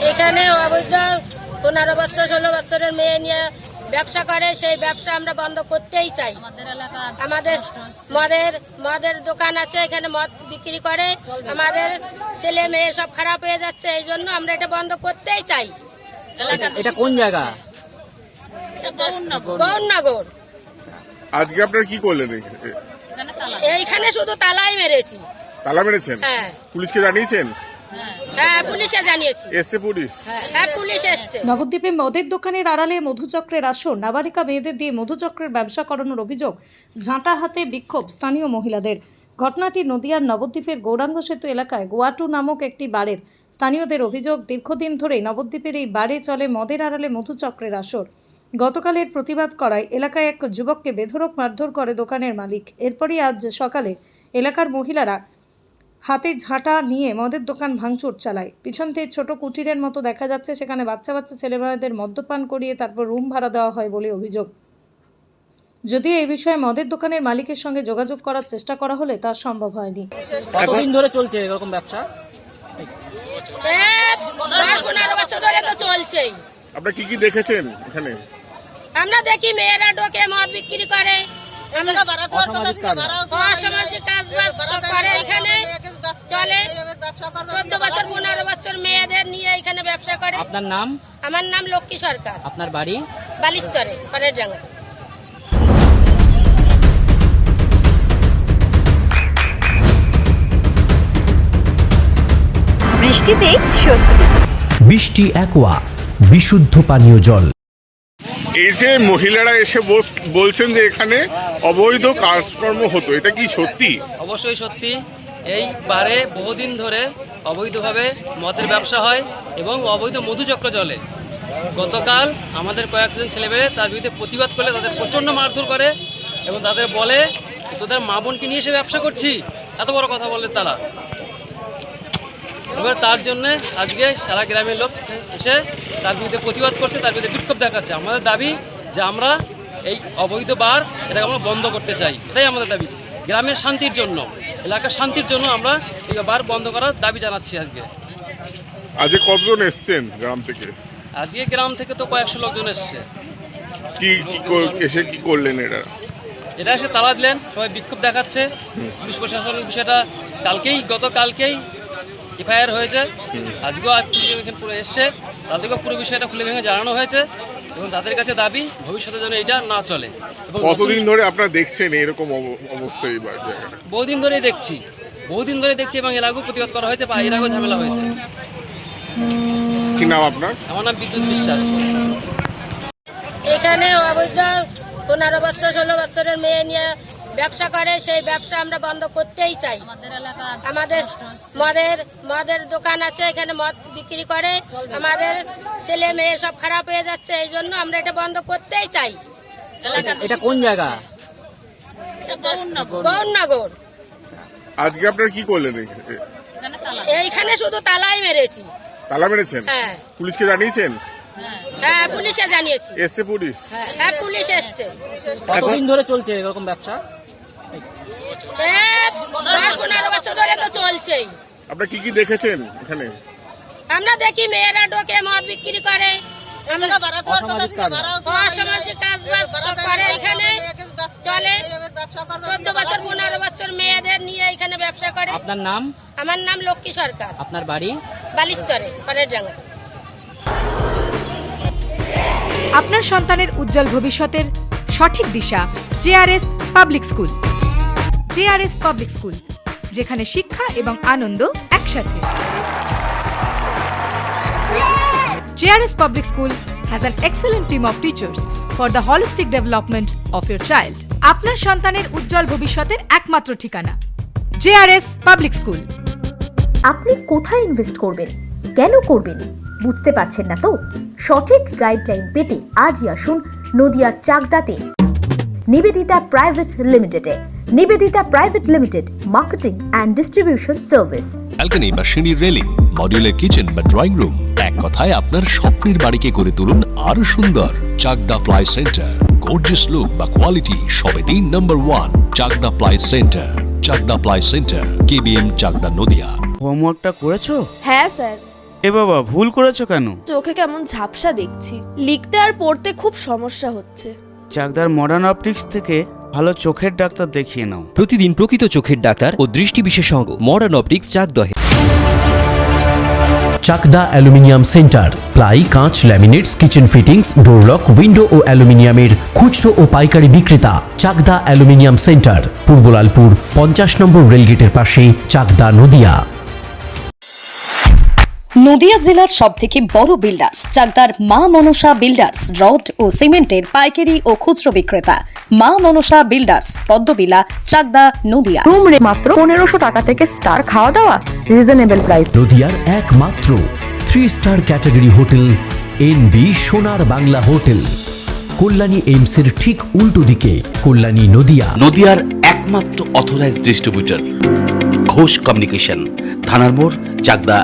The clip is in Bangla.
এখানে অবৈধ 15 বছর 16 বছরের মেয়ে নিয়ে ব্যবসা করে, সেই ব্যবসা আমরা বন্ধ করতেই চাই। আমাদের মদের দোকান আছে, এখানে মদ বিক্রি করে, আমাদের ছেলে মেয়ে সব খারাপ হয়ে যাচ্ছে, এই জন্য আমরা এটা বন্ধ করতেই চাই। এটা কোন জায়গা? গৌরনগর। আজকে আপনারা কি করলেন? এইখানে শুধু তালাই মেরেছি। তালা মেরেছেন? হ্যাঁ। পুলিশকে জানিয়েছেন? হ্যাঁ, পুলিশে জানিয়েছি। এসছে পুলিশ? হ্যাঁ, পুলিশ এসছে। নবদ্বীপে মদের দোকানের আড়ালে মধুচক্রের আসর, নাবালিকা মেয়েদের দিয়ে মধুচক্রের ব্যবসা করানোর অভিযোগ, ঝাঁটা হাতে বিক্ষোভ স্থানীয় মহিলাদের। ঘটনাটি নদিয়ার নবদ্বীপের গৌরাঙ্গ সেতু এলাকায় গোয়াটু নামক একটি বারের। স্থানীয়দের অভিযোগ, দীর্ঘদিন ধরেই নবদ্বীপের এই বারে চলে মদের আড়ালে মধুচক্রের আসর। গতকালের প্রতিবাদ করায় এলাকায় এক যুবককে বেধড়ক মারধর করে দোকানের মালিক। এরপরই আজ সকালে এলাকার মহিলারা হাতে ঝাঁটা নিয়ে মদের দোকান ভাঙচুর চালায়। পিছন থেকে ছোট কুটিরের মতো দেখা যাচ্ছে, সেখানে বাচ্চা বাচ্চা ছেলেমেয়েদের মদ্যপান করিয়ে তারপর রুম ভাড়া দেওয়া হয় বলে অভিযোগ। যদিও এই বিষয়ে মদের দোকানের মালিকের সঙ্গে যোগাযোগ করার চেষ্টা করা হলে তা সম্ভব হয়নি। কতদিন ধরে চলছে এরকম ব্যবসা? 10-15 বছর ধরে তো চলছেই। আপনারা কি কি দেখেছেন এখানে? আমরা দেখি মেয়েরা ঢোকে মদ বিক্রি করে, অসামাজিক কাজ। অসামাজিক কাজ করে, এখানে চলে। 14 বছর 15 বছর মেয়েদের নিয়ে এখানে ব্যবসা করে। আপনার নাম? আমার নাম লক্ষ্মী সরকার। আপনার বাড়ি? বালিশচরে, পানের ডাঙ্গা। বৃষ্টিতেই স্বস্তি। বৃষ্টি অ্যাকোয়া, বিশুদ্ধ পানীয় জল। এই যে মহিলারা এসে বলছেন যে এখানে অবৈধ কাজকর্ম হতো, এটা কি সত্যি? অবশ্যই সত্যি। এই বারে বহুদিন ধরে অবৈধভাবে মদের ব্যবসা হয় এবং অবৈধ মধুচক্র চলে। গতকাল আমাদের কয়েকজন ছেলেমেয়ে তার বিরুদ্ধে প্রতিবাদ করলে তাদের প্রচণ্ড মারধর করে এবং তাদের বলে, তোদের মা বোনকে নিয়ে এসে ব্যবসা করছি, এত বড় কথা বলে তারা। এবার তার জন্য আজকে সারা গ্রামের লোক এসে তার বিরুদ্ধে প্রতিবাদ করছে, তার বিরুদ্ধে বিক্ষোভ দেখাচ্ছে। আমাদের দাবি যে আমরা এই অবৈধ বার এটাকে আমরা বন্ধ করতে চাই, এটাই আমাদের দাবি। গ্রামের শান্তির জন্য, এলাকার শান্তির জন্য আমরা এই বার বন্ধ করার দাবি জানাচ্ছি। আজকে কতজন এসছেন গ্রাম থেকে? আজকে গ্রাম থেকে তো কয়েকশো লোকজন এসছে। এসে কি করলেন? এটা এসে তালা দিলেন, সবাই বিক্ষোভ দেখাচ্ছে। পুলিশ প্রশাসনের বিষয়টা গতকালকেই এফআইআর হয়েছে, আজকেও পুরো এসছে, তাদেরকেও পুরো বিষয়টা খুলে ভেঙে জানানো হয়েছে এবং তাদের কাছে দাবি ভবিষ্যতে যেন এটা না চলে। কতদিন ধরে আপনারা দেখছেন এরকম অবস্থা? এই জায়গাটা বহুদিন ধরেই দেখছি এবং এর আগেও প্রতিবাদ করা হয়েছে, এর আগেও ঝামেলা হয়েছে। কি নাম আপনার? আমার নাম বিদ্যুৎ বিশ্বাস। এখানে অবৈধ 15 বছর 16 বছরের মেয়ে নিয়ে ব্যবসা করে, সেই ব্যবসা আমরা বন্ধ করতেই চাই। আমাদের মদের দোকান আছে, এখানে মদ বিক্রি করে, আমাদের ছেলে মেয়ে সব খারাপ হয়ে যাচ্ছে, এই জন্য আমরা এটা বন্ধ করতেই চাই। এটা কোন জায়গা? গৌরনগর। আজকে আপনারা কি করলেন? এইখানে শুধু তালাই মেরেছি। তালা মেরেছেন? হ্যাঁ। পুলিশকে জানিয়েছেন? হ্যাঁ, পুলিশে জানিয়েছি। এসছে পুলিশ? হ্যাঁ, পুলিশ এসছে। কতদিন ধরে চলছে এরকম ব্যবসা? 10-15 বছর ধরে তো চলছেই। আপনারা কি কি দেখেছেন এখানে? আমরা দেখি মেয়েরা ঢোকে মদ বিক্রি করে, অসামাজিক কাজ। অসামাজিক কাজ করে, এখানে চলে। 14 বছর 15 বছর মেয়েদের নিয়ে এখানে ব্যবসা করে। আপনার নাম? আমার নাম লক্ষ্মী সরকার। আপনার বাড়ি? বালিশচরে, পানের ডাঙ্গা। আপনার সন্তানের উজ্জ্বল ভবিষ্যতের সঠিক দিশা JRS public school. JRS public school, যেখানে শিক্ষা এবং আনন্দ একসাথে। JRS public school has an excellent team of teachers for the holistic development of your child. আপনার সন্তানের উজ্জ্বল ভবিষ্যতের একমাত্র ঠিকানা জেআরএস পাবলিক স্কুল। আপনি কোথায় ইনভেস্ট করবেন, কেন করবেন, বুঝতে পারছেন না তো? সঠিক গাইডলাইন পেতে আজই আসুন নদিয়ার চাকদাতে নিবেদিতা প্রাইভেট লিমিটেডে। Nivedita private limited, marketing and distribution service. Balcony বা সিঁড়ির রেলিং, মডিউলার কিচেন বা ড্রয়িং রুম, এক কথায় আপনার স্বপ্নের বাড়িকে করে তুলুন আরো সুন্দর। Chakda ply centre, gorgeous look বা কোয়ালিটি সবেতেই number 1। Chakda ply centre, Chakda ply centre, KBM, Chakda, Nadia. হোমওয়ার্কটা করেছো? হ্যাঁ স্যার। এ বাবা, ভুল করেছো কেন? চোখে কেমন ঝাপসা দেখছি, লিখতে আর পড়তে খুব সমস্যা হচ্ছে। চাকদার মডার্ন অপটিক্স থেকে ভালো চোখের ডাক্তার দেখিয়ে নাও। প্রতিদিন প্রকৃত চোখের ডাক্তার ও দৃষ্টি বিশেষজ্ঞ মডার্ন অপটিক্স চাকদহে। চাকদা অ্যালুমিনিয়াম সেন্টার, প্লাই, কাঁচ, laminates, kitchen fittings, door lock, window ও অ্যালুমিনিয়ামের খুচরো ও পাইকারি বিক্রেতা। Chakda aluminium centre, Purbalalpur 50 number রেলগেটের পাশে, চাকদা, নদিয়া। নদিয়া জেলার সবথেকে বড় বিল্ডার্স চাকদার মা মনসা বিল্ডার্স, রড ও সিমেন্টের পাইকারি ও খুচরো বিক্রেতা। মা মনসা বিল্ডার্স, পদ্মবিলা, চাকদা, নদিয়া। রুম রে মাত্র 1500 টাকা থেকে স্টার, খাওয়া দাওয়া রিজনেবল প্রাইস। নদিয়ার একমাত্র 3 স্টার ক্যাটাগরি হোটেল এনবি সোনার বাংলা হোটেল, কল্যাণী এইমসের ঠিক উল্টো দিকে, কল্যাণী, নদিয়া। নদিয়ার একমাত্র অথরাইজড ডিস্ট্রিবিউটর ঘোষ কমিউনিকেশন, থানার মোড়, চাকদা,